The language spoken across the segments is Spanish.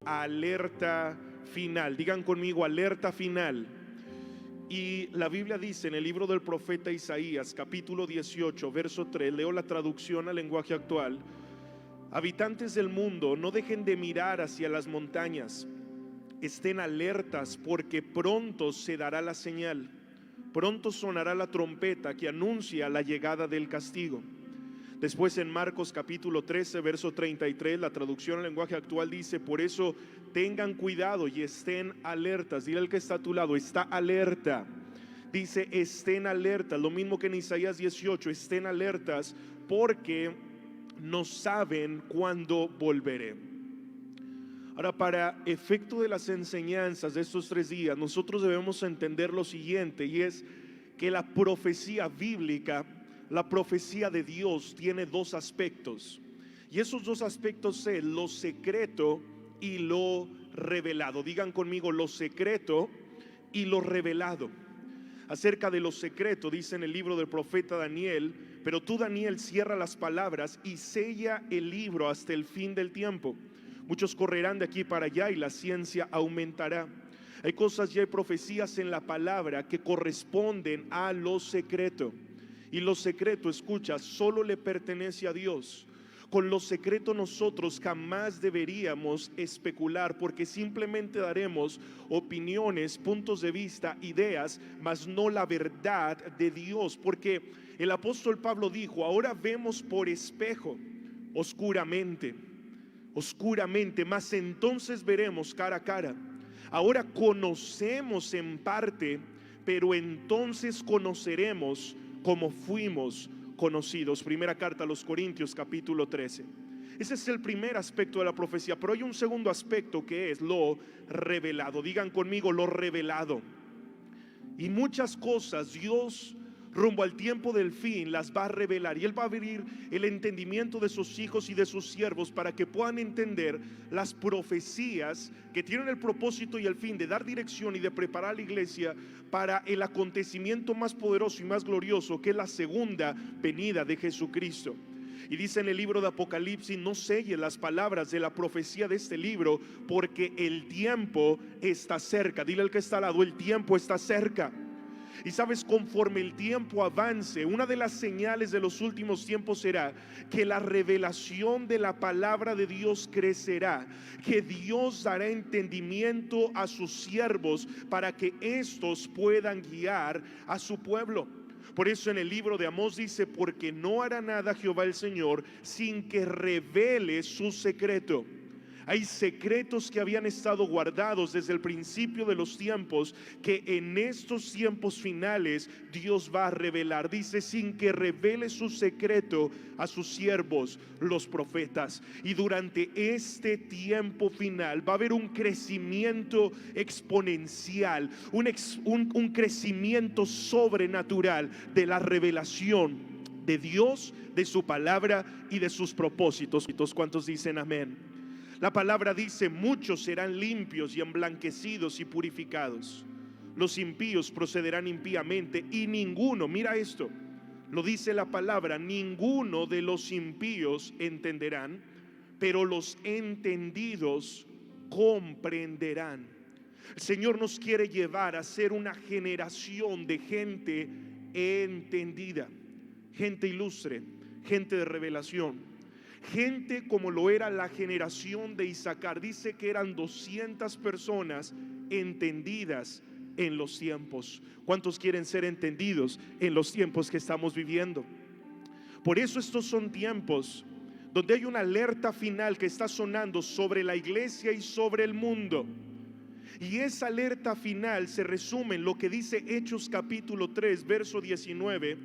Alerta final. Digan conmigo, alerta final. Y la Biblia dice en el libro del profeta Isaías, capítulo 18, verso 3, leo la traducción al lenguaje actual: habitantes del mundo, no dejen de mirar hacia las montañas, estén alertas, porque pronto se dará la señal, pronto sonará la trompeta que anuncia la llegada del castigo. Después en Marcos capítulo 13 verso 33, la traducción al lenguaje actual dice: por eso tengan cuidado y estén alertas. Dile al que está a tu lado, está alerta. Dice estén alertas, lo mismo que en Isaías 18, estén alertas porque no saben cuándo volveré. Ahora, para efecto de las enseñanzas de estos 3 días, nosotros debemos entender lo siguiente, y es que la profecía bíblica, la profecía de Dios, tiene 2 aspectos, y esos 2 aspectos son lo secreto y lo revelado. Digan conmigo, lo secreto y lo revelado. Acerca de lo secreto dice en el libro del profeta Daniel: pero tú, Daniel, cierra las palabras y sella el libro hasta el fin del tiempo. Muchos correrán de aquí para allá y la ciencia aumentará. Hay cosas y hay profecías en la palabra que corresponden a lo secreto. Y lo secreto, escucha, solo le pertenece a Dios. Con lo secreto nosotros jamás deberíamos especular, porque simplemente daremos opiniones, puntos de vista, ideas, mas no la verdad de Dios. Porque el apóstol Pablo dijo: ahora vemos por espejo, oscuramente, mas entonces veremos cara a cara. Ahora conocemos en parte, pero entonces conoceremos como fuimos conocidos. Primera carta a los Corintios capítulo 13. Ese es el primer aspecto de la profecía, pero hay un segundo aspecto que es lo revelado. Digan conmigo, lo revelado. Y muchas cosas Dios, rumbo al tiempo del fin, las va a revelar, y Él va a abrir el entendimiento de sus hijos y de sus siervos para que puedan entender las profecías que tienen el propósito y el fin de dar dirección y de preparar a la iglesia para el acontecimiento más poderoso y más glorioso, que es la segunda venida de Jesucristo. Y dice en el libro de Apocalipsis: no selles las palabras de la profecía de este libro, porque el tiempo está cerca. Dile al que está al lado, el tiempo está cerca. Y sabes, conforme el tiempo avance, una de las señales de los últimos tiempos será que la revelación de la palabra de Dios crecerá, que Dios dará entendimiento a sus siervos para que estos puedan guiar a su pueblo. Por eso en el libro de Amós dice: porque no hará nada Jehová el Señor sin que revele su secreto. Hay secretos que habían estado guardados desde el principio de los tiempos, que en estos tiempos finales Dios va a revelar. Dice: sin que revele su secreto a sus siervos los profetas. Y durante este tiempo final va a haber un crecimiento exponencial, un crecimiento sobrenatural de la revelación de Dios, de su palabra y de sus propósitos. ¿Cuántos dicen amén? La palabra dice: muchos serán limpios y emblanquecidos y purificados. Los impíos procederán impíamente, y ninguno, mira esto, lo dice la palabra, ninguno de los impíos entenderán, pero los entendidos comprenderán. El Señor nos quiere llevar a ser una generación de gente entendida, gente ilustre, gente de revelación. Gente como lo era la generación de Isaacar. Dice que eran 200 personas entendidas en los tiempos. ¿Cuántos quieren ser entendidos en los tiempos que estamos viviendo? Por eso estos son tiempos donde hay una alerta final que está sonando sobre la iglesia y sobre el mundo. Y esa alerta final se resume en lo que dice Hechos capítulo 3 verso 19,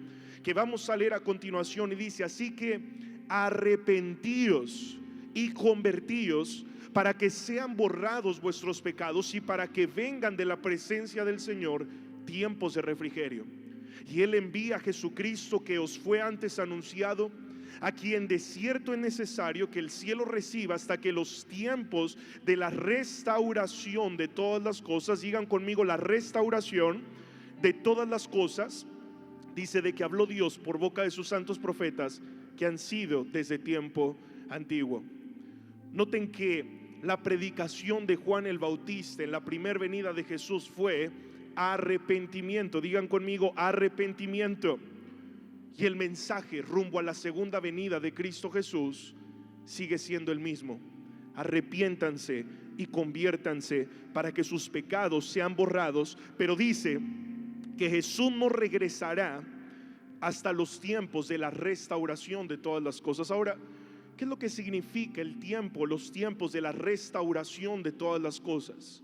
que vamos a leer a continuación, y dice: así que arrepentíos y convertíos para que sean borrados vuestros pecados y para que vengan de la presencia del Señor tiempos de refrigerio. Y Él envía a Jesucristo, que os fue antes anunciado, a quien de cierto es necesario que el cielo reciba hasta que los tiempos de la restauración de todas las cosas, digan conmigo, la restauración de todas las cosas, dice, de que habló Dios por boca de sus santos profetas que han sido desde tiempo antiguo. Noten que la predicación de Juan el Bautista en la primera venida de Jesús fue arrepentimiento. Digan conmigo, arrepentimiento. Y el mensaje rumbo a la segunda venida de Cristo Jesús sigue siendo el mismo: arrepiéntanse y conviértanse para que sus pecados sean borrados. Pero dice que Jesús no regresará hasta los tiempos de la restauración de todas las cosas. Ahora, ¿qué es lo que significa el tiempo, los tiempos de la restauración de todas las cosas?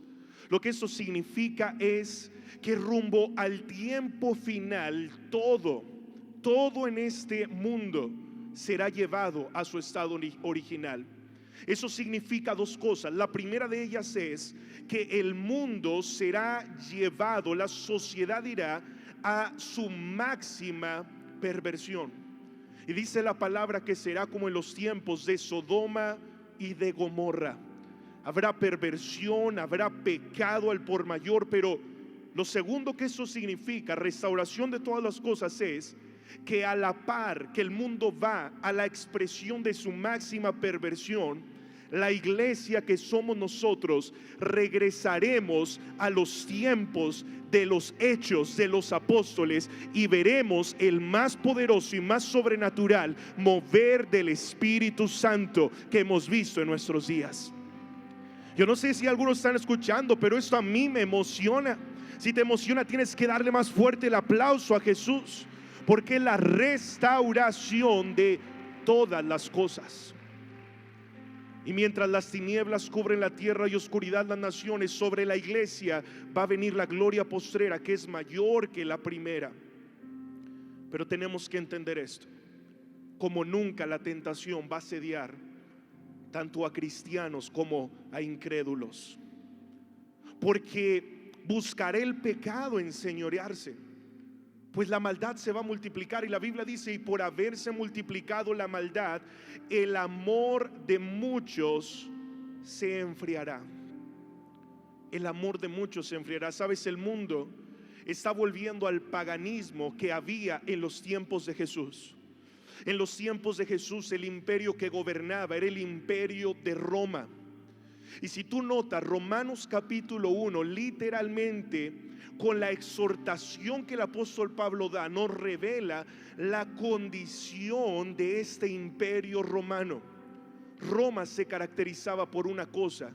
Lo que eso significa es que rumbo al tiempo final, todo en este mundo será llevado a su estado original. Eso significa dos cosas. La primera de ellas es que el mundo será llevado, la sociedad irá a su máxima perversión. Y dice la palabra que será como en los tiempos de Sodoma y de Gomorra. Habrá perversión, habrá pecado al por mayor. Pero lo segundo que eso significa, restauración de todas las cosas, es que a la par que el mundo va a la expresión de su máxima perversión, la iglesia que somos nosotros regresaremos a los tiempos de los hechos de los apóstoles y veremos el más poderoso y más sobrenatural mover del Espíritu Santo que hemos visto en nuestros días. Yo no sé si algunos están escuchando, pero esto a mí me emociona. Si te emociona, tienes que darle más fuerte el aplauso a Jesús, porque la restauración de todas las cosas. Y mientras las tinieblas cubren la tierra y oscuridad las naciones, sobre la iglesia va a venir la gloria postrera, que es mayor que la primera. Pero tenemos que entender esto: como nunca la tentación va a asediar tanto a cristianos como a incrédulos, porque buscará el pecado enseñorearse. Pues la maldad se va a multiplicar, y la Biblia dice: y por haberse multiplicado la maldad, el amor de muchos se enfriará. El amor de muchos se enfriará. Sabes, el mundo está volviendo al paganismo que había en los tiempos de Jesús. En los tiempos de Jesús, el imperio que gobernaba era el imperio de Roma. Y si tú notas, Romanos capítulo 1 literalmente, con la exhortación que el apóstol Pablo da, nos revela la condición de este imperio romano. Roma se caracterizaba por una cosa,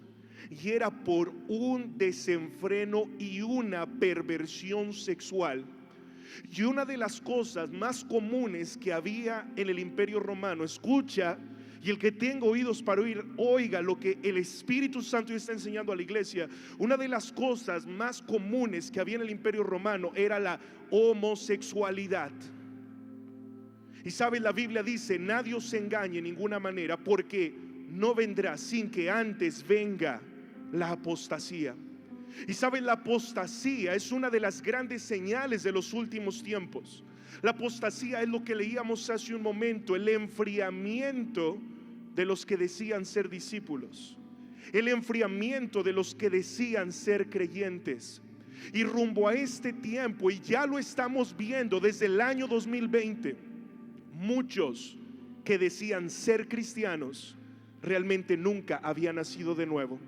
y era por un desenfreno y una perversión sexual. Y una de las cosas más comunes que había en el imperio romano, escucha, y el que tenga oídos para oír, oiga lo que el Espíritu Santo está enseñando a la iglesia. Una de las cosas más comunes que había en el imperio romano era la homosexualidad. Y sabes, la Biblia dice: nadie os engañe en ninguna manera, porque no vendrá sin que antes venga la apostasía. Y sabes, la apostasía es una de las grandes señales de los últimos tiempos. La apostasía es lo que leíamos hace un momento: el enfriamiento de los que decían ser discípulos, el enfriamiento de los que decían ser creyentes. Y rumbo a este tiempo, y ya lo estamos viendo desde el año 2020, muchos que decían ser cristianos realmente nunca habían nacido de nuevo.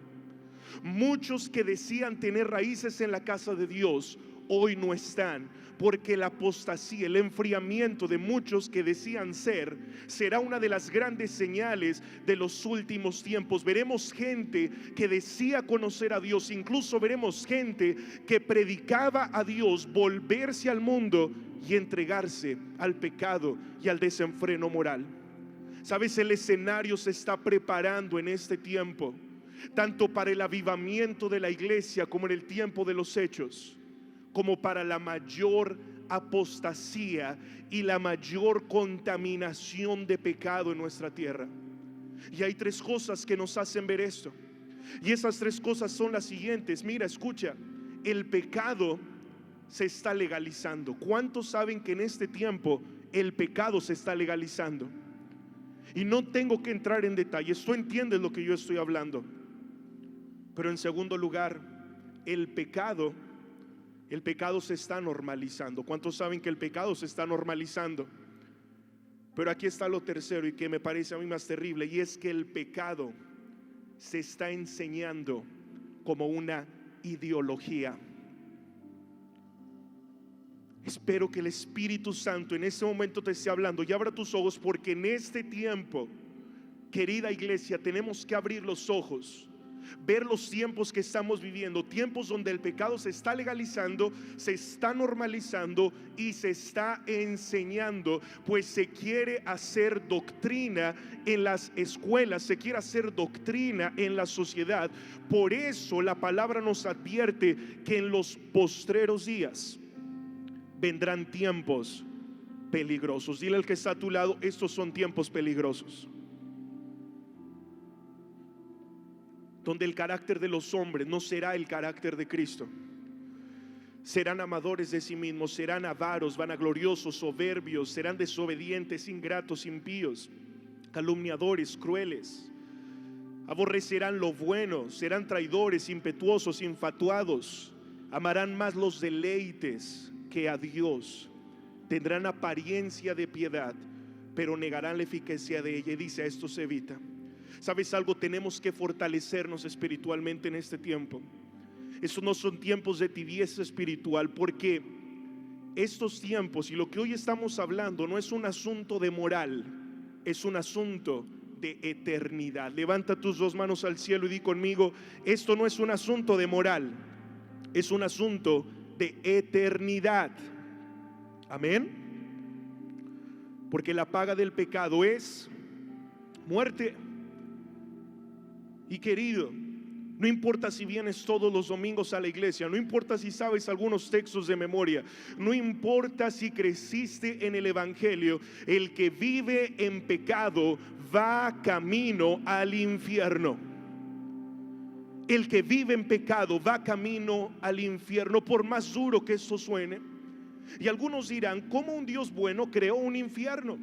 Muchos que decían tener raíces en la casa de Dios hoy no están, porque la apostasía, el enfriamiento de muchos que decían ser, será una de las grandes señales de los últimos tiempos. Veremos gente que decía conocer a Dios, incluso veremos gente que predicaba a Dios volverse al mundo y entregarse al pecado y al desenfreno moral. Sabes, el escenario se está preparando en este tiempo, tanto para el avivamiento de la iglesia como en el tiempo de los hechos, como para la mayor apostasía y la mayor contaminación de pecado en nuestra tierra. Y hay tres cosas que nos hacen ver esto, y esas tres cosas son las siguientes. Mira, escucha: el pecado se está legalizando. ¿Cuántos saben que en este tiempo el pecado se está legalizando? Y no tengo que entrar en detalles, tú entiendes lo que yo estoy hablando. Pero en segundo lugar, el pecado se está normalizando. ¿Cuántos saben que el pecado se está normalizando? Pero aquí está lo tercero, y que me parece a mí más terrible, y es que el pecado se está enseñando como una ideología. Espero que el Espíritu Santo en este momento te esté hablando y abra tus ojos, porque en este tiempo, querida iglesia, tenemos que abrir los ojos, ver los tiempos que estamos viviendo, tiempos donde el pecado se está legalizando, se está normalizando y se está enseñando, pues se quiere hacer doctrina en las escuelas, se quiere hacer doctrina en la sociedad. Por eso la palabra nos advierte que en los postreros días vendrán tiempos peligrosos. Dile al que está a tu lado: estos son tiempos peligrosos, donde el carácter de los hombres no será el carácter de Cristo. Serán amadores de sí mismos, serán avaros, vanagloriosos, soberbios, serán desobedientes, ingratos, impíos, calumniadores, crueles. Aborrecerán lo bueno, serán traidores, impetuosos, infatuados. Amarán más los deleites que a Dios. Tendrán apariencia de piedad, pero negarán la eficacia de ella. Y dice: a esto se evita. ¿Sabes algo? Tenemos que fortalecernos espiritualmente en este tiempo. Estos no son tiempos de tibieza espiritual, porque estos tiempos y lo que hoy estamos hablando no es un asunto de moral, es un asunto de eternidad. Levanta tus dos manos al cielo y di conmigo: esto no es un asunto de moral, es un asunto de eternidad. Amén. Porque la paga del pecado es muerte. Y querido, no importa si vienes todos los domingos a la iglesia, no importa si sabes algunos textos de memoria, no importa si creciste en el evangelio, el que vive en pecado va camino al infierno. El que vive en pecado va camino al infierno, por más duro que esto suene. Y algunos dirán: ¿cómo un Dios bueno creó un infierno?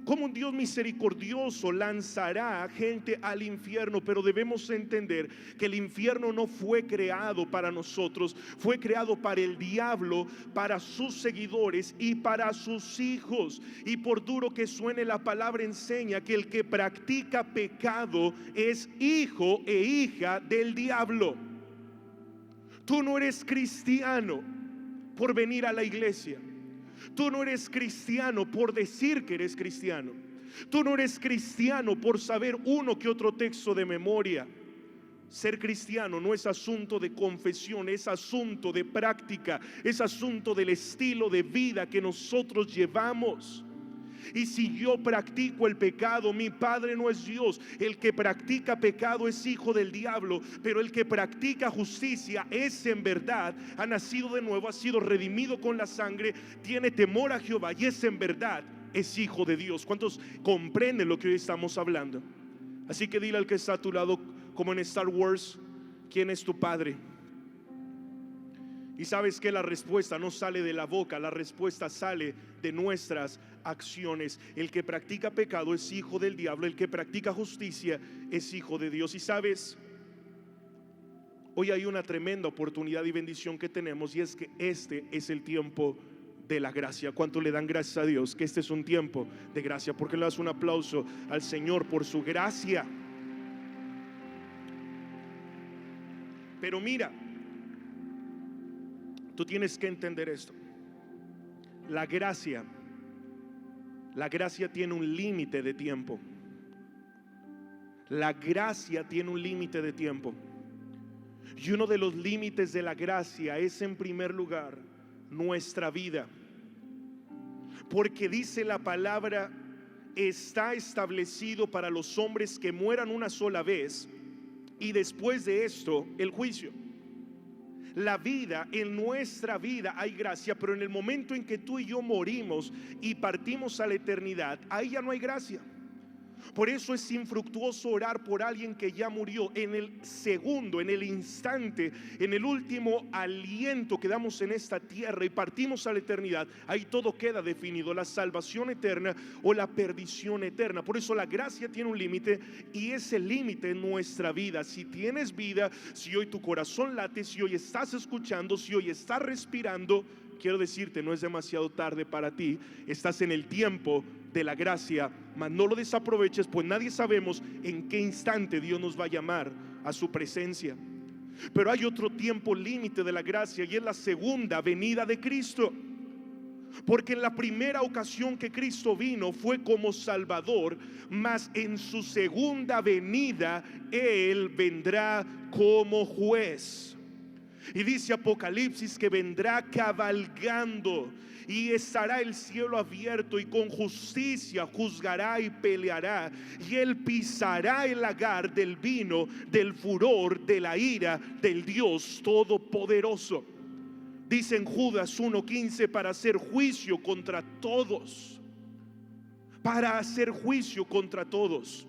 ¿Cómo un Dios misericordioso lanzará a gente al infierno? Pero debemos entender que el infierno no fue creado para nosotros, fue creado para el diablo, para sus seguidores y para sus hijos. Y por duro que suene, la palabra enseña que el que practica pecado es hijo e hija del diablo. Tú no eres cristiano por venir a la iglesia. Tú no eres cristiano por decir que eres cristiano. Tú no eres cristiano por saber uno que otro texto de memoria. Ser cristiano no es asunto de confesión, es asunto de práctica, es asunto del estilo de vida que nosotros llevamos. Y si yo practico el pecado, mi padre no es Dios. El que practica pecado es hijo del diablo. Pero el que practica justicia es en verdad, ha nacido de nuevo, ha sido redimido con la sangre, tiene temor a Jehová y es en verdad, es hijo de Dios. ¿Cuántos comprenden lo que hoy estamos hablando? Así que dile al que está a tu lado, como en Star Wars: ¿quién es tu padre? Y sabes que la respuesta no sale de la boca, la respuesta sale de nuestras acciones. El que practica pecado es hijo del diablo, el que practica justicia es hijo de Dios. Y sabes, hoy hay una tremenda oportunidad y bendición que tenemos, y es que este es el tiempo de la gracia. ¿Cuánto le dan gracias a Dios que este es un tiempo de gracia? ¿Por qué le das un aplauso al Señor por su gracia? Pero mira, tú tienes que entender esto. La gracia tiene un límite de tiempo. La gracia tiene un límite de tiempo. Y uno de los límites de la gracia es, en primer lugar, nuestra vida. Porque dice la palabra: está establecido para los hombres que mueran una sola vez, y después de esto el juicio. La vida, en nuestra vida hay gracia, pero en el momento en que tú y yo morimos y partimos a la eternidad, ahí ya no hay gracia. Por eso es infructuoso orar por alguien que ya murió. En el segundo, en el instante, en el último aliento que damos en esta tierra y partimos a la eternidad, ahí todo queda definido: la salvación eterna o la perdición eterna. Por eso la gracia tiene un límite, y ese límite en nuestra vida. Si tienes vida, si hoy tu corazón late, si hoy estás escuchando, si hoy estás respirando, quiero decirte, no es demasiado tarde para ti. Estás en el tiempo de la gracia, mas no lo desaproveches, pues nadie sabemos en qué instante Dios nos va a llamar a su presencia. Pero hay otro tiempo límite de la gracia, y es la segunda venida de Cristo. Porque en la primera ocasión que Cristo vino fue como Salvador, mas en su segunda venida Él vendrá como juez. Y dice Apocalipsis que vendrá cabalgando, y estará el cielo abierto, y con justicia juzgará y peleará, y él pisará el lagar del vino, del furor, de la ira del Dios Todopoderoso. Dice en Judas 1:15: para hacer juicio contra todos, para hacer juicio contra todos,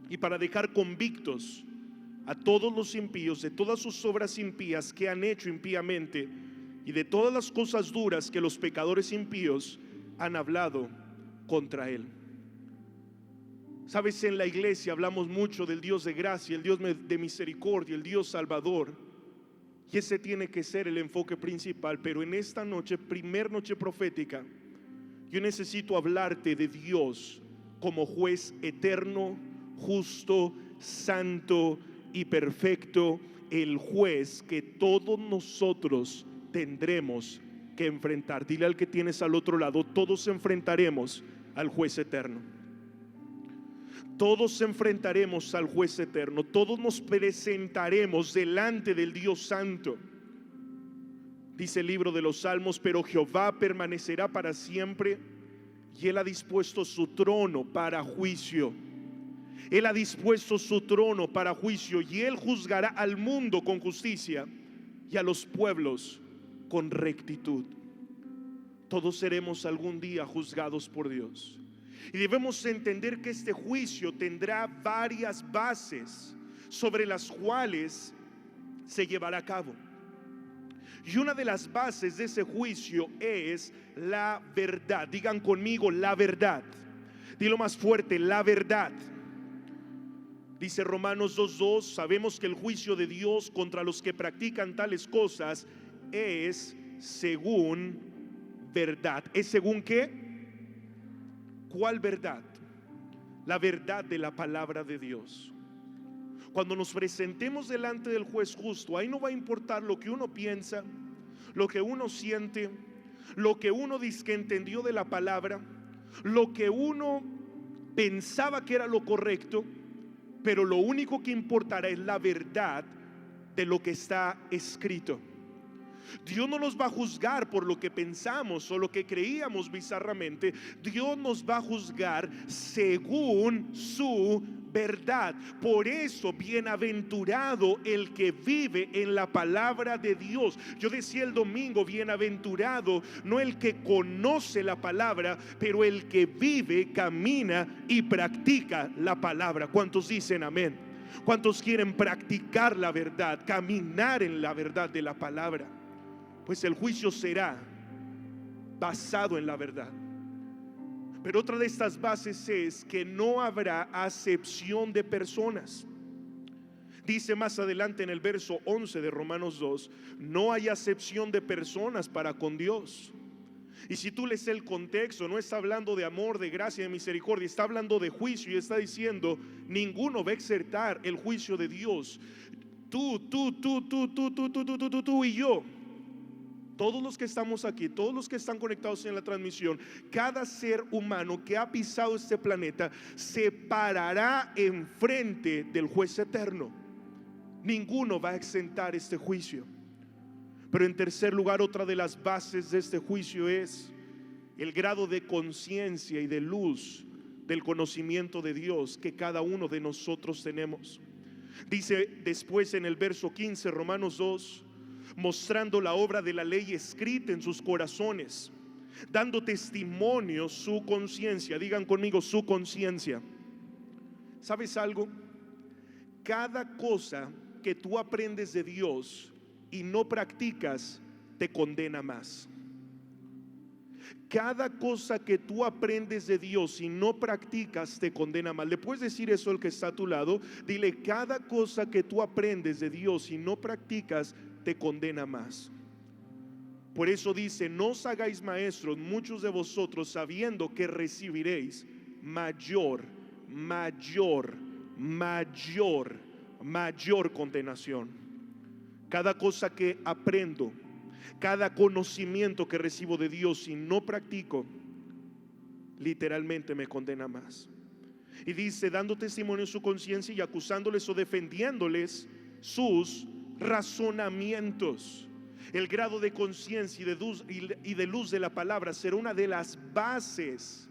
y para dejar convictos a todos los impíos de todas sus obras impías que han hecho impíamente, y de todas las cosas duras que los pecadores impíos han hablado contra él. Sabes, en la iglesia hablamos mucho del Dios de gracia, el Dios de misericordia, el Dios salvador, y ese tiene que ser el enfoque principal. Pero en esta noche, primer noche profética, yo necesito hablarte de Dios como juez eterno, justo, santo y perfecto, el juez que todos nosotros tendremos que enfrentar. Dile al que tienes al otro lado: todos enfrentaremos al juez eterno. Todos enfrentaremos al juez eterno. Todos nos presentaremos delante del Dios santo. Dice el libro de los Salmos: pero Jehová permanecerá para siempre, y Él ha dispuesto su trono para juicio. Él ha dispuesto su trono para juicio, y Él juzgará al mundo con justicia y a los pueblos con rectitud. Todos seremos algún día juzgados por Dios, y debemos entender que este juicio tendrá varias bases sobre las cuales se llevará a cabo. Y una de las bases de ese juicio es la verdad. Digan conmigo: la verdad. Dilo más fuerte: la verdad. Dice Romanos 2:2: sabemos que el juicio de Dios contra los que practican tales cosas es según verdad. ¿Es según qué? ¿Cuál verdad? La verdad de la palabra de Dios. Cuando nos presentemos delante del juez justo, ahí no va a importar lo que uno piensa, lo que uno siente, lo que uno dice que entendió de la palabra, lo que uno pensaba que era lo correcto. Pero lo único que importará es la verdad de lo que está escrito. Dios no nos va a juzgar por lo que pensamos o lo que creíamos bizarramente. Dios nos va a juzgar según su verdad. Por eso, bienaventurado el que vive en la palabra de Dios. Yo decía el domingo: bienaventurado no el que conoce la palabra, pero el que vive, camina y practica la palabra. ¿Cuántos dicen amén? ¿Cuántos quieren practicar la verdad, caminar en la verdad de la palabra? Pues el juicio será basado en la verdad. Pero otra de estas bases es que no habrá acepción de personas. Dice más adelante en el verso 11 de Romanos 2: no hay acepción de personas para con Dios. Y si tú lees el contexto, no está hablando de amor, de gracia, de misericordia, está hablando de juicio, y está diciendo: ninguno va a exercer el juicio de Dios. Tú y yo. Todos los que estamos aquí, todos los que están conectados en la transmisión, cada ser humano que ha pisado este planeta se parará enfrente del juez eterno. Ninguno va a exentar este juicio. Pero en tercer lugar, otra de las bases de este juicio es el grado de conciencia y de luz del conocimiento de Dios que cada uno de nosotros tenemos. Dice después en el verso 15, Romanos 2: mostrando la obra de la ley escrita en sus corazones, dando testimonio su conciencia. Digan conmigo: su conciencia. ¿Sabes algo? Cada cosa que tú aprendes de Dios y no practicas te condena más. Cada cosa que tú aprendes de Dios y no practicas te condena más. ¿Le puedes decir eso al que está a tu lado? Dile: cada cosa que tú aprendes de Dios y no practicas te condena más. Por eso dice: no os hagáis maestros muchos de vosotros, sabiendo que recibiréis mayor condenación. Cada cosa que aprendo, cada conocimiento que recibo de Dios y no practico, literalmente me condena más. Y dice: dando testimonio en su conciencia y acusándoles o defendiéndoles sus razonamientos. El grado de conciencia y de luz de la palabra será una de las bases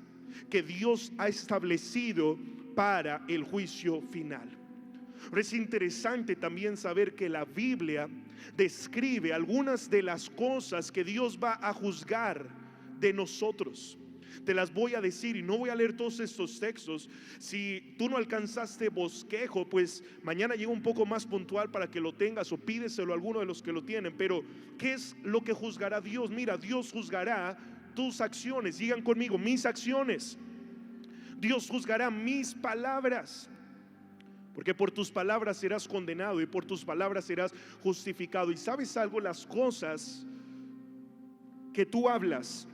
que Dios ha establecido para el juicio final. Es interesante también saber que la Biblia describe algunas de las cosas que Dios va a juzgar de nosotros. Te las voy a decir y no voy a leer todos estos textos. Si tú no alcanzaste bosquejo, pues mañana llega un poco más puntual para que lo tengas, o pídeselo a alguno de los que lo tienen. Pero ¿qué es lo que juzgará Dios? Mira, Dios juzgará tus acciones. Digan conmigo: mis acciones. Dios juzgará mis palabras. Porque por tus palabras serás condenado y por tus palabras serás justificado. Y ¿sabes algo? Las cosas que tú hablas,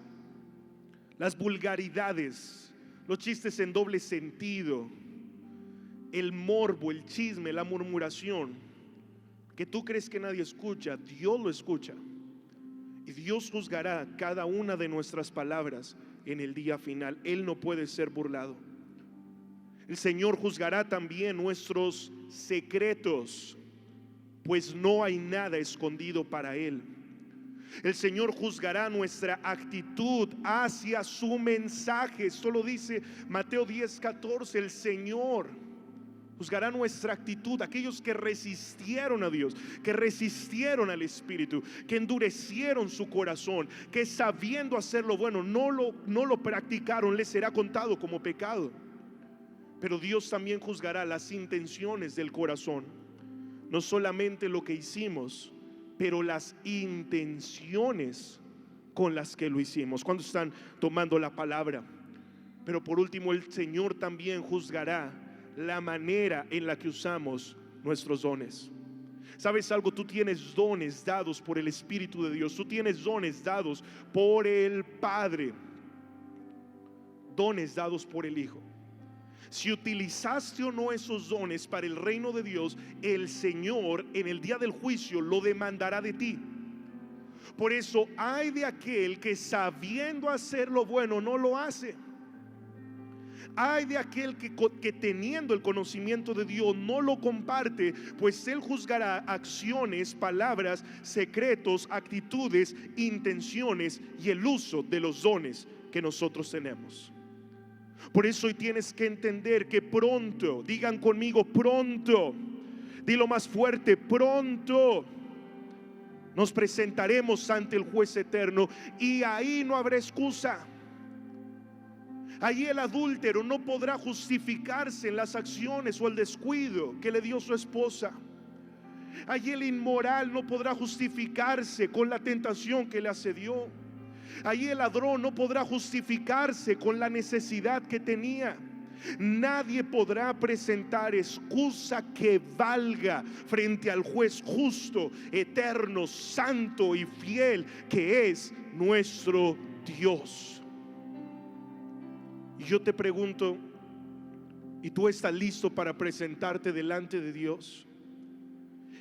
las vulgaridades, los chistes en doble sentido, el morbo, el chisme, la murmuración, que tú crees que nadie escucha, Dios lo escucha. Y Dios juzgará cada una de nuestras palabras en el día final. Él no puede ser burlado. El Señor juzgará también nuestros secretos, pues no hay nada escondido para Él. El Señor juzgará nuestra actitud hacia su mensaje. Esto lo dice Mateo 10:14. El Señor juzgará nuestra actitud. Aquellos que resistieron a Dios, que resistieron al Espíritu, que endurecieron su corazón, que sabiendo hacer lo bueno no lo practicaron, les será contado como pecado. Pero Dios también juzgará las intenciones del corazón. No solamente lo que hicimos, pero las intenciones con las que lo hicimos. ¿Cuántos están tomando la palabra? Pero por último, el Señor también juzgará la manera en la que usamos nuestros dones. ¿Sabes algo? Tú tienes dones dados por el Espíritu de Dios. Tú tienes dones dados por el Padre, dones dados por el Hijo. Si utilizaste o no esos dones para el reino de Dios, el Señor en el día del juicio lo demandará de ti. Por eso hay de aquel que sabiendo hacer lo bueno no lo hace. Hay de aquel que teniendo el conocimiento de Dios no lo comparte, pues Él juzgará acciones, palabras, secretos, actitudes, intenciones y el uso de los dones que nosotros tenemos. Por eso hoy tienes que entender que pronto, digan conmigo pronto, dilo más fuerte, pronto nos presentaremos ante el juez eterno y ahí no habrá excusa. Ahí el adúltero no podrá justificarse en las acciones o el descuido que le dio su esposa. Allí el inmoral no podrá justificarse con la tentación que le asedió. Allí el ladrón no podrá justificarse con la necesidad que tenía. Nadie podrá presentar excusa que valga frente al juez justo, eterno, santo y fiel que es nuestro Dios. Y yo te pregunto, ¿y tú estás listo para presentarte delante de Dios?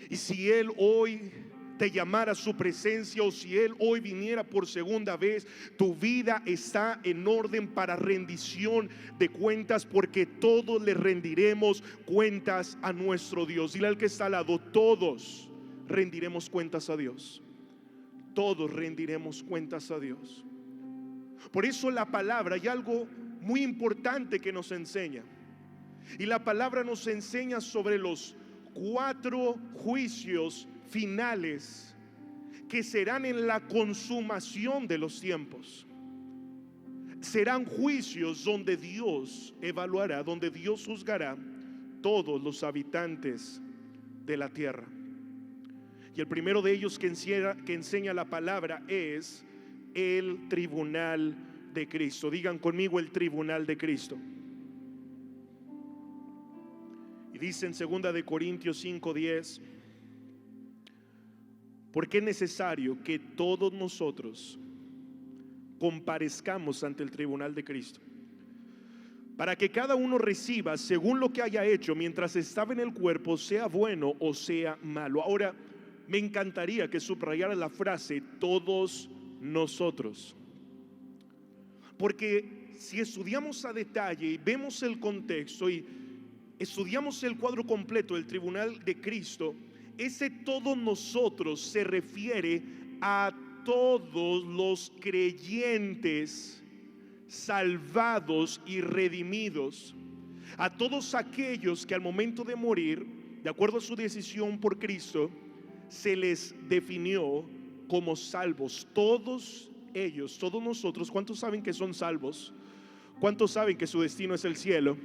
Y si Él hoy te llamara a su presencia, o si Él hoy viniera por segunda vez, tu vida está en orden para rendición de cuentas, porque todos le rendiremos cuentas a nuestro Dios. Dile al que está al lado: todos rendiremos cuentas a Dios. Todos rendiremos cuentas a Dios. Por eso la palabra, hay algo muy importante que nos enseña, y la palabra nos enseña sobre los 4 juicios finales que serán en la consumación de los tiempos. Serán juicios donde Dios evaluará, donde Dios juzgará todos los habitantes de la tierra. Y el primero de ellos que enseña la palabra es el tribunal de Cristo. Digan conmigo: el tribunal de Cristo. Y dice en 2 de Corintios 5:10: porque es necesario que todos nosotros comparezcamos ante el tribunal de Cristo, para que cada uno reciba según lo que haya hecho mientras estaba en el cuerpo, sea bueno o sea malo. Ahora, me encantaría que subrayara la frase todos nosotros, porque si estudiamos a detalle y vemos el contexto y estudiamos el cuadro completo del tribunal de Cristo, ese todos nosotros se refiere a todos los creyentes salvados y redimidos, a todos aquellos que al momento de morir, de acuerdo a su decisión por Cristo, se les definió como salvos. Todos ellos, todos nosotros. ¿Cuántos saben que son salvos? ¿Cuántos saben que su destino es el cielo?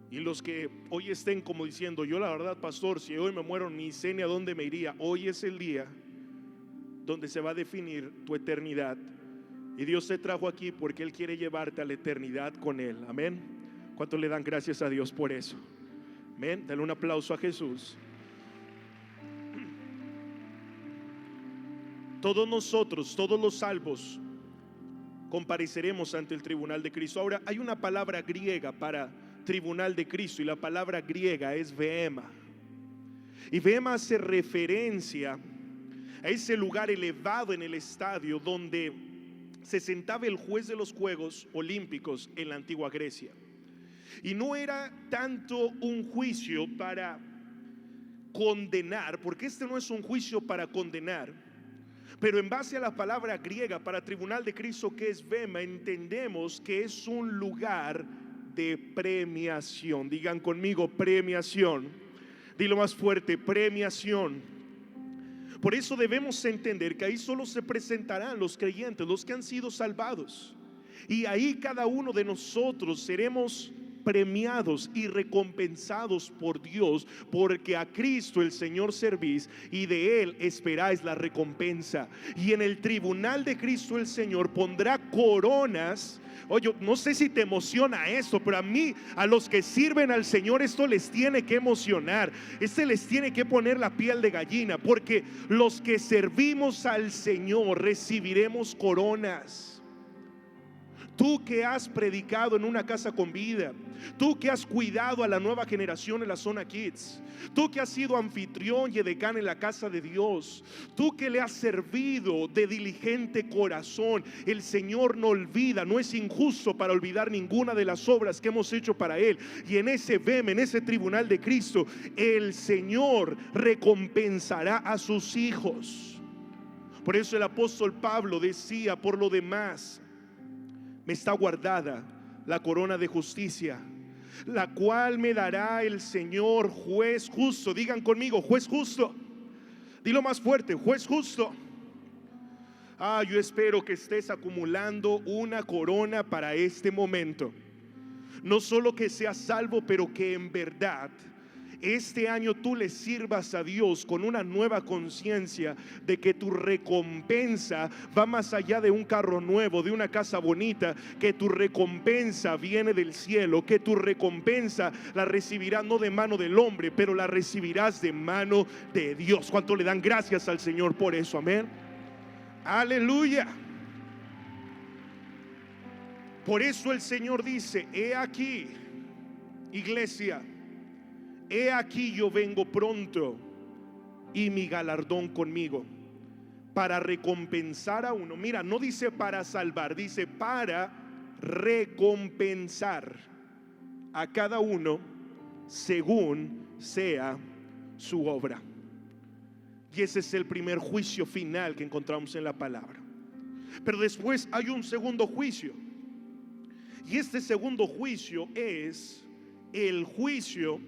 Y los que hoy estén como diciendo: yo la verdad, pastor, si hoy me muero ni sé ni a dónde me iría. Hoy es el día donde se va a definir tu eternidad, y Dios te trajo aquí porque Él quiere llevarte a la eternidad con Él. Amén. ¿Cuántos le dan gracias a Dios por eso? Amén. Dale un aplauso a Jesús. Todos nosotros, todos los salvos, compareceremos ante el tribunal de Cristo. Ahora, hay una palabra griega para tribunal de Cristo, y la palabra griega es bema. Y bema hace referencia a ese lugar elevado en el estadio donde se sentaba el juez de los Juegos Olímpicos en la antigua Grecia. Y no era tanto un juicio para condenar, porque este no es un juicio para condenar, pero en base a la palabra griega para tribunal de Cristo, que es bema, entendemos que es un lugar de premiación. Digan conmigo: premiación. Dilo más fuerte: premiación. Por eso debemos entender que ahí solo se presentarán los creyentes, los que han sido salvados, y ahí cada uno de nosotros seremos premiados y recompensados por Dios, porque a Cristo el Señor servís y de Él esperáis la recompensa. Y en el tribunal de Cristo el Señor pondrá coronas. Oye, no sé si te emociona esto, pero a mí, a los que sirven al Señor, esto les tiene que emocionar. Les tiene que poner la piel de gallina, porque los que servimos al Señor recibiremos coronas. Tú que has predicado en una casa con vida, tú que has cuidado a la nueva generación en la zona Kids, tú que has sido anfitrión y edecán en la casa de Dios, tú que le has servido de diligente corazón, el Señor no olvida, no es injusto para olvidar ninguna de las obras que hemos hecho para Él. Y en ese bem, en ese tribunal de Cristo, el Señor recompensará a sus hijos. Por eso el apóstol Pablo decía: por lo demás, me está guardada la corona de justicia, la cual me dará el Señor, juez justo. Digan conmigo: juez justo. Dilo más fuerte: juez justo. Yo espero que estés acumulando una corona para este momento. No solo que seas salvo, pero que en verdad este año tú le sirvas a Dios con una nueva conciencia de que tu recompensa va más allá de un carro nuevo, de una casa bonita, que tu recompensa viene del cielo, que tu recompensa la recibirás no de mano del hombre, pero la recibirás de mano de Dios. ¿Cuánto le dan gracias al Señor por eso? Amén. Aleluya. Por eso el Señor dice: he aquí, iglesia, he aquí yo vengo pronto, y mi galardón conmigo, para recompensar a uno. Mira, no dice para salvar, dice para recompensar a cada uno según sea su obra. Y ese es el primer juicio final que encontramos en la palabra. Pero después hay un segundo juicio, y este segundo juicio es el juicio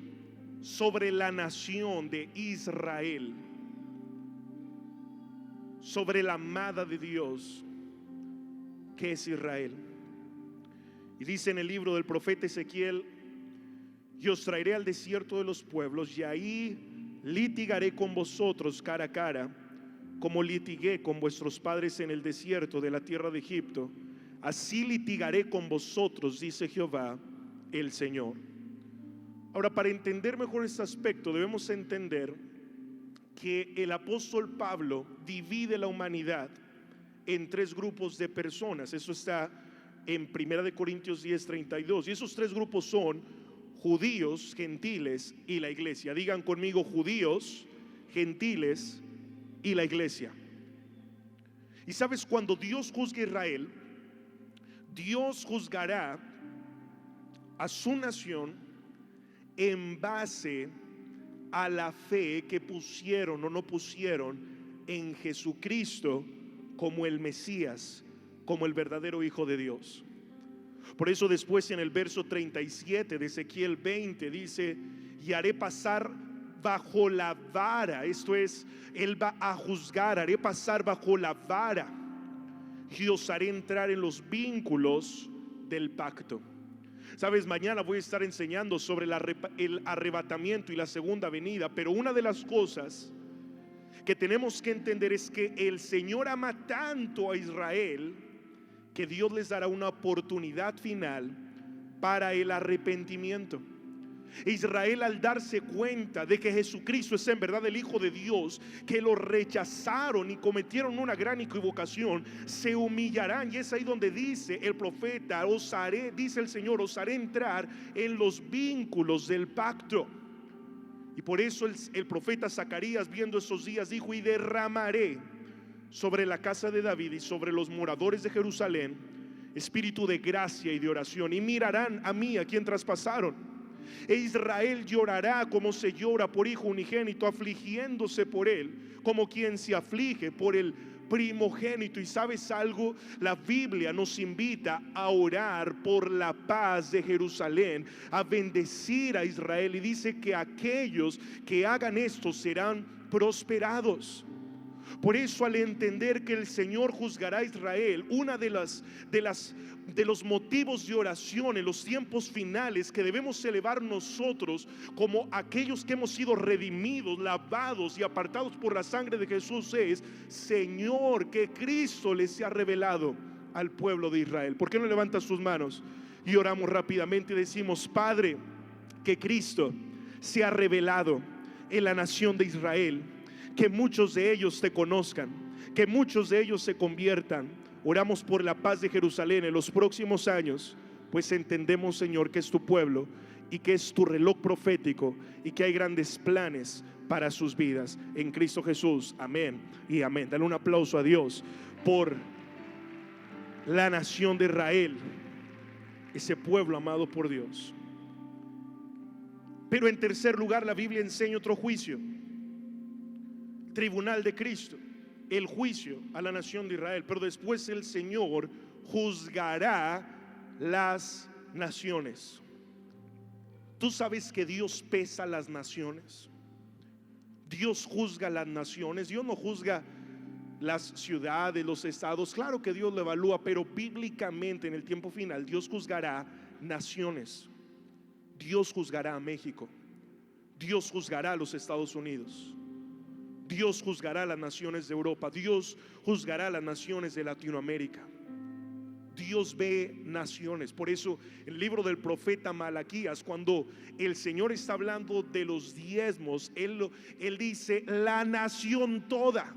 sobre la nación de Israel, sobre la amada de Dios que es Israel. Y dice en el libro del profeta Ezequiel, y os traeré al desierto de los pueblos, y ahí litigaré con vosotros cara a cara, como litigué con vuestros padres en el desierto de la tierra de Egipto. Así litigaré con vosotros, dice Jehová el Señor. Ahora, para entender mejor este aspecto, debemos entender que el apóstol Pablo divide la humanidad en tres grupos de personas. Eso está en 1 Corintios 10:32. Y esos tres grupos son judíos, gentiles y la iglesia. Digan conmigo: judíos, gentiles y la iglesia. Y sabes, cuando Dios juzgue a Israel, Dios juzgará a su nación en base a la fe que pusieron o no pusieron en Jesucristo como el Mesías, como el verdadero Hijo de Dios. Por eso después en el verso 37 de Ezequiel 20 dice: y haré pasar bajo la vara, esto es, Él va a juzgar, haré pasar bajo la vara y os haré entrar en los vínculos del pacto. Sabes, mañana voy a estar enseñando sobre el arrebatamiento y la segunda venida, pero una de las cosas que tenemos que entender es que el Señor ama tanto a Israel que Dios les dará una oportunidad final para el arrepentimiento. Israel, al darse cuenta de que Jesucristo es en verdad el Hijo de Dios, que lo rechazaron y cometieron una gran equivocación, se humillarán. Y es ahí donde dice el profeta: os haré, dice el Señor, os haré entrar en los vínculos del pacto. Y por eso el profeta Zacarías, viendo esos días, dijo: y derramaré sobre la casa de David y sobre los moradores de Jerusalén espíritu de gracia y de oración, y mirarán a mí, a quien traspasaron. E Israel llorará como se llora por hijo unigénito, afligiéndose por él como quien se aflige por el primogénito. Y sabes algo, la Biblia nos invita a orar por la paz de Jerusalén, a bendecir a Israel, y dice que aquellos que hagan esto serán prosperados. Por eso, al entender que el Señor juzgará a Israel, una de los motivos de oración en los tiempos finales que debemos elevar nosotros como aquellos que hemos sido redimidos, lavados y apartados por la sangre de Jesús es: Señor, que Cristo les sea revelado al pueblo de Israel. ¿Por qué no levantas sus manos y oramos rápidamente y decimos: Padre, que Cristo sea revelado en la nación de Israel, que muchos de ellos te conozcan, que muchos de ellos se conviertan. Oramos por la paz de Jerusalén en los próximos años, pues entendemos, Señor, que es tu pueblo y que es tu reloj profético y que hay grandes planes para sus vidas. En Cristo Jesús, amén y amén. Dale un aplauso a Dios por la nación de Israel, ese pueblo amado por Dios. Pero en tercer lugar, la Biblia enseña otro juicio: tribunal de Cristo, el juicio a la nación de Israel. Pero después el Señor juzgará las naciones. Tú sabes que Dios pesa las naciones. Dios juzga las naciones. Dios no juzga las ciudades, los estados. Claro que Dios lo evalúa, pero bíblicamente en el tiempo final Dios juzgará naciones. Dios juzgará a México. Dios juzgará a los Estados Unidos. Dios juzgará a las naciones de Europa. Dios juzgará a las naciones de Latinoamérica. Dios ve naciones. Por eso el libro del profeta Malaquías, cuando el Señor está hablando de los diezmos, Él dice: la nación toda,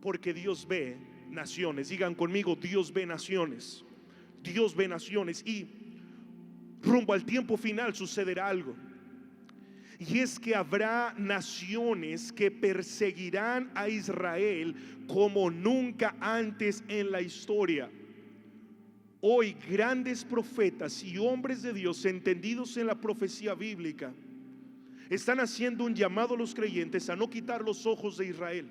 porque Dios ve naciones. Digan conmigo: Dios ve naciones. Dios ve naciones. Y rumbo al tiempo final sucederá algo. Y es que habrá naciones que perseguirán a Israel como nunca antes en la historia. Hoy grandes profetas y hombres de Dios entendidos en la profecía bíblica están haciendo un llamado a los creyentes a no quitar los ojos de Israel,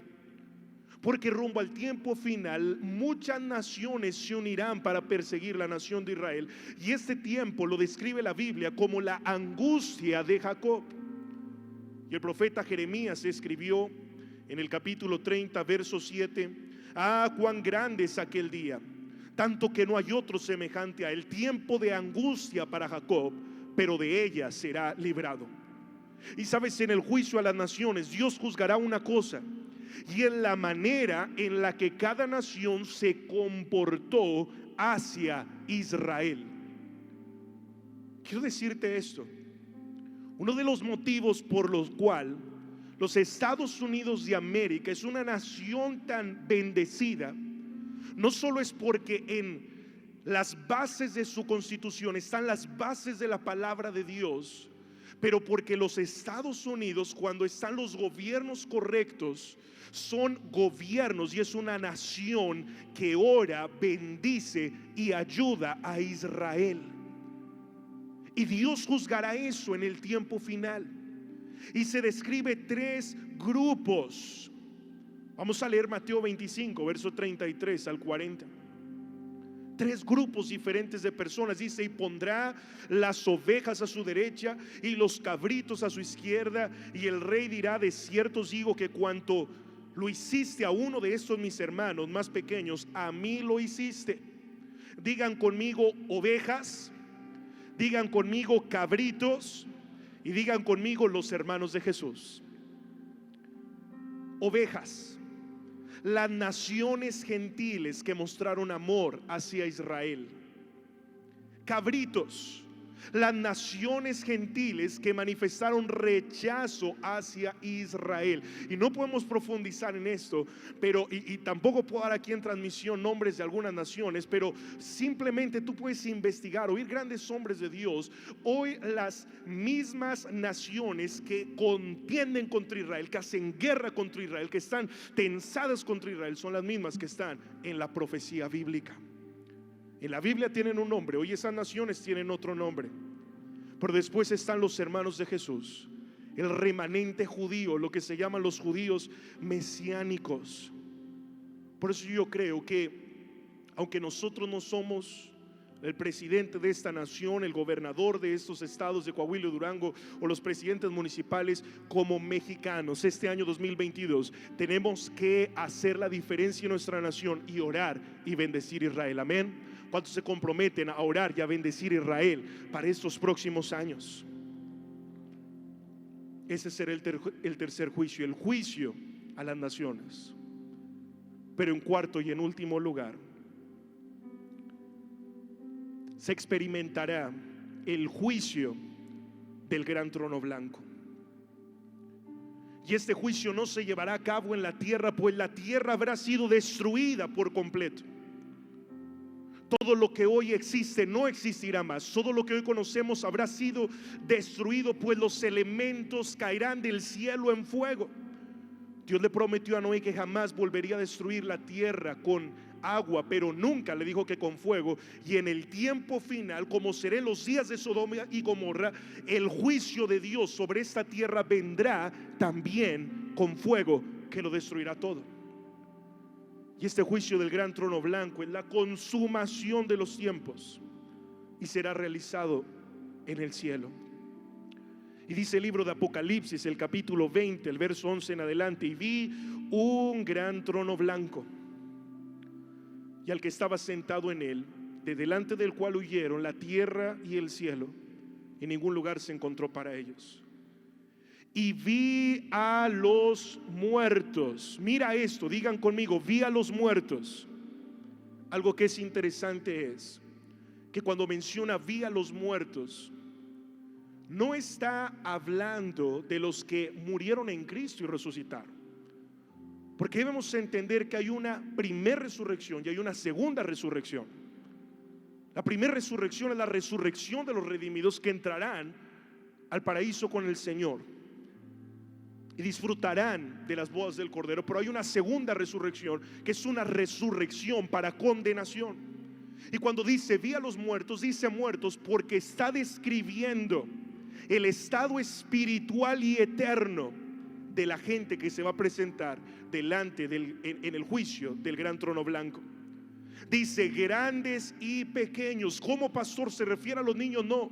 porque rumbo al tiempo final muchas naciones se unirán para perseguir la nación de Israel. Y este tiempo lo describe la Biblia como la angustia de Jacob. Y el profeta Jeremías escribió en el capítulo 30, verso 7: ah, cuán grande es aquel día, tanto que no hay otro semejante a él, tiempo de angustia para Jacob, pero de ella será librado. Y sabes, en el juicio a las naciones, Dios juzgará una cosa, y en la manera en la que cada nación se comportó hacia Israel. Quiero decirte esto: uno de los motivos por los cuales los Estados Unidos de América es una nación tan bendecida, no solo es porque en las bases de su constitución están las bases de la palabra de Dios, pero porque los Estados Unidos, cuando están los gobiernos correctos, son gobiernos y es una nación que ora, bendice y ayuda a Israel. Y Dios juzgará eso en el tiempo final. Y se describe tres grupos. Vamos a leer Mateo 25, verso 33 al 40. Tres grupos diferentes de personas. Dice: y pondrá las ovejas a su derecha y los cabritos a su izquierda, y el rey dirá: de cierto os digo que cuanto lo hiciste a uno de estos mis hermanos más pequeños, a mí lo hiciste. Digan conmigo ovejas, digan conmigo cabritos, y digan conmigo los hermanos de Jesús. Ovejas, las naciones gentiles que mostraron amor hacia Israel. Cabritos, las naciones gentiles que manifestaron rechazo hacia Israel. Y no podemos profundizar en esto, pero y tampoco puedo dar aquí en transmisión nombres de algunas naciones, pero simplemente tú puedes investigar, oír grandes hombres de Dios. Hoy las mismas naciones que contienden contra Israel, que hacen guerra contra Israel, que están tensadas contra Israel, son las mismas que están en la profecía bíblica. En la Biblia tienen un nombre, hoy esas naciones tienen otro nombre. Pero después están los hermanos de Jesús, el remanente judío, lo que se llaman los judíos mesiánicos. Por eso yo creo que aunque nosotros no somos el presidente de esta nación, el gobernador de estos estados de Coahuila y Durango, o los presidentes municipales, como mexicanos, este año 2022 tenemos que hacer la diferencia en nuestra nación y orar y bendecir Israel. Amén. ¿Cuántos se comprometen a orar y a bendecir Israel para estos próximos años? Ese será el tercer juicio, el juicio a las naciones. Pero en cuarto y en último lugar, se experimentará el juicio del gran trono blanco. Y este juicio no se llevará a cabo en la tierra, pues la tierra habrá sido destruida por completo. Todo lo que hoy existe no existirá más. Todo lo que hoy conocemos habrá sido destruido, pues los elementos caerán del cielo en fuego. Dios le prometió a Noé que jamás volvería a destruir la tierra con agua, pero nunca le dijo que con fuego. Y en el tiempo final, como será en los días de Sodoma y Gomorra, el juicio de Dios sobre esta tierra vendrá también con fuego que lo destruirá todo. Y este juicio del gran trono blanco es la consumación de los tiempos y será realizado en el cielo. Y dice el libro de Apocalipsis, el capítulo 20, el verso 11 en adelante: y vi un gran trono blanco y al que estaba sentado en él, de delante del cual huyeron la tierra y el cielo, y ningún lugar se encontró para ellos. Y vi a los muertos. Mira esto, digan conmigo: vi a los muertos. Algo que es interesante es que cuando menciona vi a los muertos, no está hablando de los que murieron en Cristo y resucitaron, porque debemos entender que hay una primera resurrección y hay una segunda resurrección. La primera resurrección es la resurrección de los redimidos que entrarán al paraíso con el Señor y disfrutarán de las bodas del Cordero. Pero hay una segunda resurrección, que es una resurrección para condenación. Y cuando dice vi a los muertos, dice muertos porque está describiendo el estado espiritual y eterno de la gente que se va a presentar delante en el juicio del gran trono blanco. Dice grandes y pequeños. ¿Cómo, pastor? ¿Se refiere a los niños? No.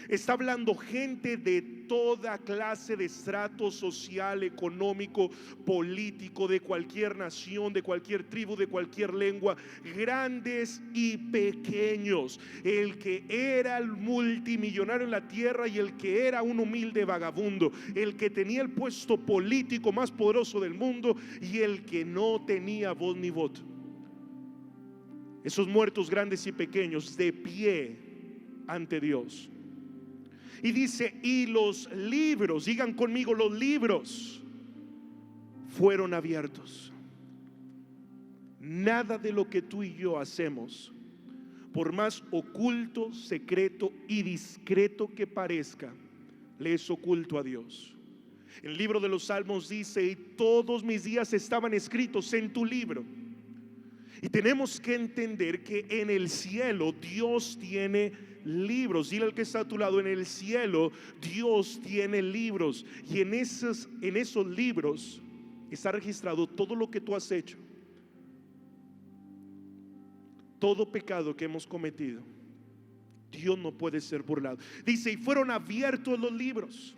Está hablando gente de toda clase de estrato social, económico, político, de cualquier nación, de cualquier tribu, de cualquier lengua, grandes y pequeños. El que era el multimillonario en la tierra y el que era un humilde vagabundo, el que tenía el puesto político más poderoso del mundo y el que no tenía voz ni voto. Esos muertos grandes y pequeños de pie ante Dios. Y dice, y los libros, digan conmigo, los libros fueron abiertos. Nada de lo que tú y yo hacemos, por más oculto, secreto y discreto que parezca, le es oculto a Dios. El libro de los Salmos dice, y todos mis días estaban escritos en tu libro. Y tenemos que entender que en el cielo Dios tiene libros. Dile al que está a tu lado, en el cielo Dios tiene libros. Y en esos libros está registrado todo lo que tú has hecho, todo pecado que hemos cometido. Dios no puede ser burlado. Dice, y fueron abiertos los libros.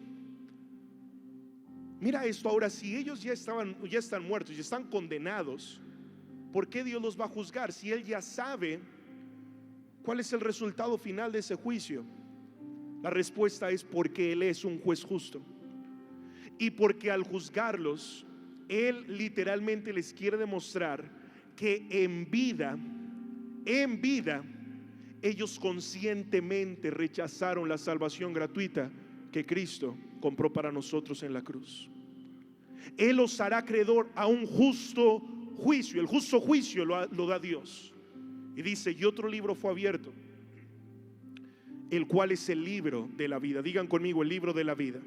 Mira esto ahora, si ellos ya están muertos y están condenados, ¿por qué Dios los va a juzgar si Él ya sabe cuál es el resultado final de ese juicio? La respuesta es porque Él es un juez justo. Y porque al juzgarlos, Él literalmente les quiere demostrar que en vida, ellos conscientemente rechazaron la salvación gratuita que Cristo compró para nosotros en la cruz. Él los hará acreedor a un justo juicio. El justo juicio lo da Dios. Y dice, y otro libro fue abierto, el cual es el libro de la vida. Digan conmigo, el libro de la vida.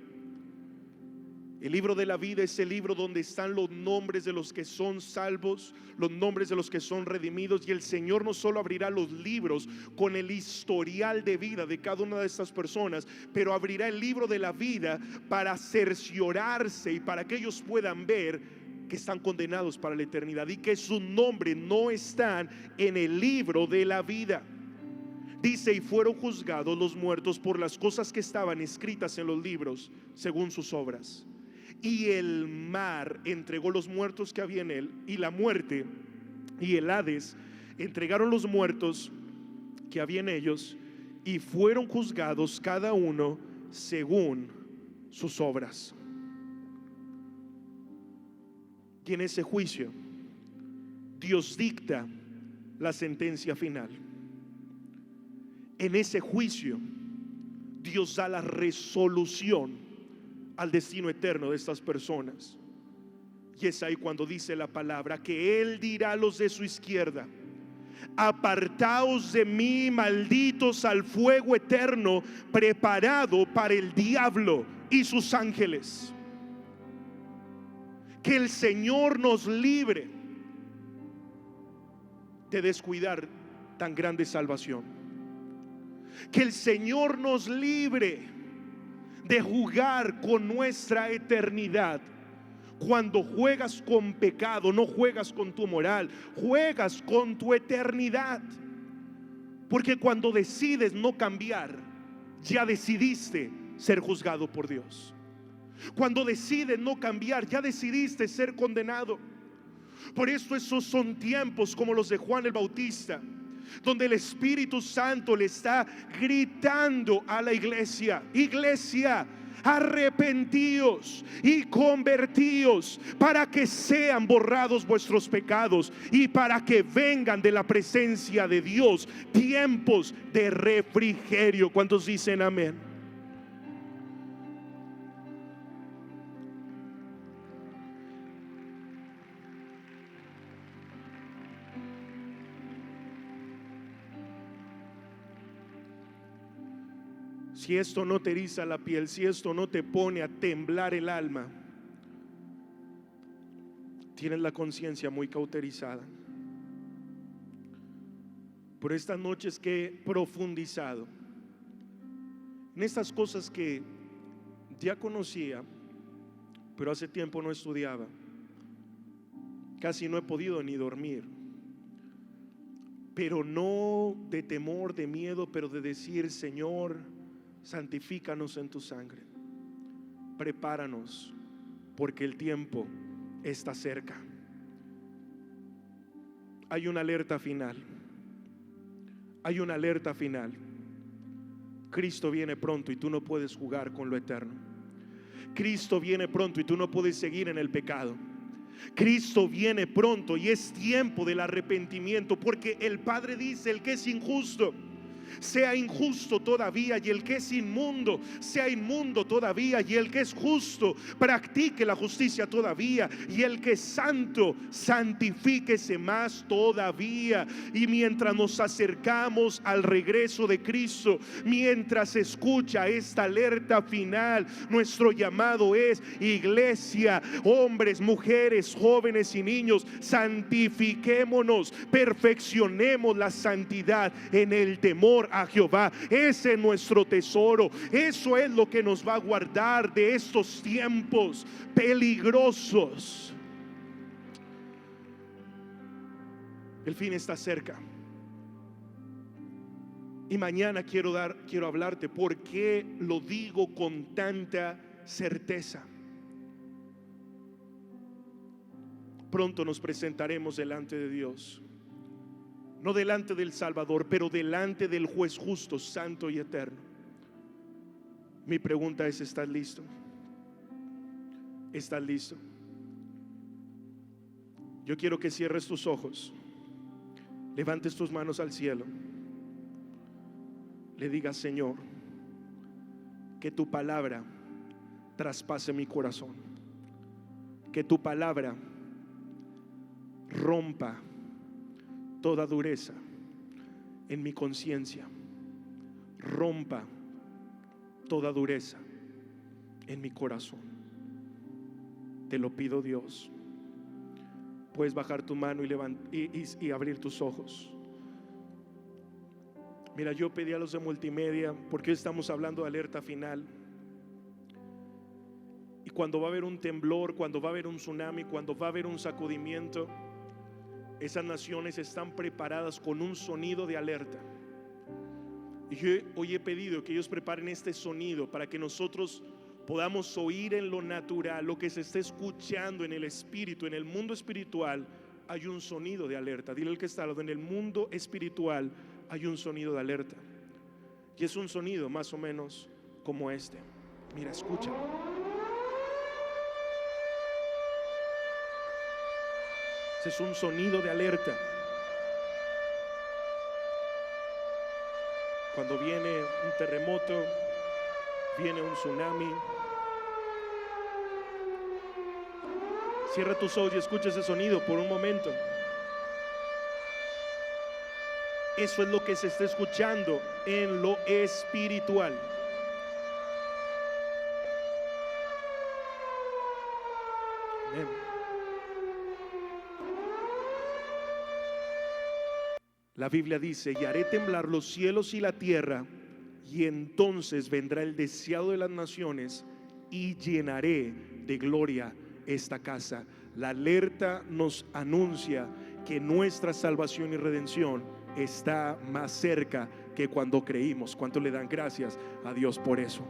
El libro de la vida es el libro donde están los nombres de los que son salvos, los nombres de los que son redimidos. Y el Señor no solo abrirá los libros con el historial de vida de cada una de estas personas, pero abrirá el libro de la vida para cerciorarse y para que ellos puedan ver que están condenados para la eternidad y que su nombre no están en el libro de la vida. Dice, y fueron juzgados los muertos por las cosas que estaban escritas en los libros según sus obras. Y el mar entregó los muertos que había en él, y la muerte y el Hades entregaron los muertos que había en ellos, y fueron juzgados cada uno según sus obras. Y en ese juicio Dios dicta la sentencia final. En ese juicio Dios da la resolución al destino eterno de estas personas. Y es ahí cuando dice la palabra que Él dirá a los de su izquierda: apartaos de mí, malditos, al fuego eterno preparado para el diablo y sus ángeles. Que el Señor nos libre de descuidar tan grande salvación. Que el Señor nos libre de jugar con nuestra eternidad. Cuando juegas con pecado, no juegas con tu moral, juegas con tu eternidad. Porque cuando decides no cambiar, ya decidiste ser juzgado por Dios. Cuando decides no cambiar, ya decidiste ser condenado. Por eso esos son tiempos como los de Juan el Bautista, donde el Espíritu Santo le está gritando a la iglesia: iglesia, arrepentíos y convertíos para que sean borrados vuestros pecados y para que vengan de la presencia de Dios tiempos de refrigerio. ¿Cuántos dicen amén? Si esto no te eriza la piel, si esto no te pone a temblar el alma, tienes la conciencia muy cauterizada. Por estas noches que he profundizado en estas cosas que ya conocía, pero hace tiempo no estudiaba, casi no he podido ni dormir. Pero no de temor, de miedo, pero de decir: Señor, santifícanos en tu sangre, prepáranos, porque el tiempo está cerca. Hay una alerta final. Hay una alerta final. Cristo viene pronto y tú no puedes jugar con lo eterno. Cristo viene pronto y tú no puedes seguir en el pecado. Cristo viene pronto y es tiempo del arrepentimiento, porque el Padre dice: el que es injusto sea injusto todavía, y el que es inmundo sea inmundo todavía, y el que es justo practique la justicia todavía, y el que es santo santifíquese más todavía. Y mientras nos acercamos al regreso de Cristo, mientras escucha esta alerta final, nuestro llamado es: iglesia, hombres, mujeres, jóvenes y niños, santifiquémonos, perfeccionemos la santidad en el temor a Jehová. Ese es nuestro tesoro. Eso es lo que nos va a guardar de estos tiempos peligrosos. El fin está cerca. Y mañana quiero hablarte por qué lo digo con tanta certeza. Pronto nos presentaremos delante de Dios. No delante del Salvador, pero delante del juez justo, santo y eterno. Mi pregunta es: ¿estás listo? ¿Estás listo? Yo quiero que cierres tus ojos, levantes tus manos al cielo, le digas: Señor, que tu palabra traspase mi corazón, que tu palabra rompa toda dureza en mi conciencia, rompa toda dureza en mi corazón. Te lo pido, Dios. Puedes bajar tu mano y abrir tus ojos. Mira, yo pedí a los de multimedia, porque hoy estamos hablando de alerta final. Y cuando va a haber un temblor, cuando va a haber un tsunami, cuando va a haber un sacudimiento, esas naciones están preparadas con un sonido de alerta. Y yo hoy he pedido que ellos preparen este sonido para que nosotros podamos oír en lo natural lo que se está escuchando en el espíritu. En el mundo espiritual hay un sonido de alerta. Dile al que está al lado: en el mundo espiritual hay un sonido de alerta. Y es un sonido más o menos como este. Mira, escucha. Ese es un sonido de alerta. Cuando viene un terremoto, viene un tsunami. Cierra tus ojos y escucha ese sonido por un momento. Eso es lo que se está escuchando en lo espiritual. Amén. La Biblia dice: y haré temblar los cielos y la tierra, y entonces vendrá el deseado de las naciones, y llenaré de gloria esta casa. La alerta nos anuncia que nuestra salvación y redención está más cerca que cuando creímos. ¿Cuánto le dan gracias a Dios por eso?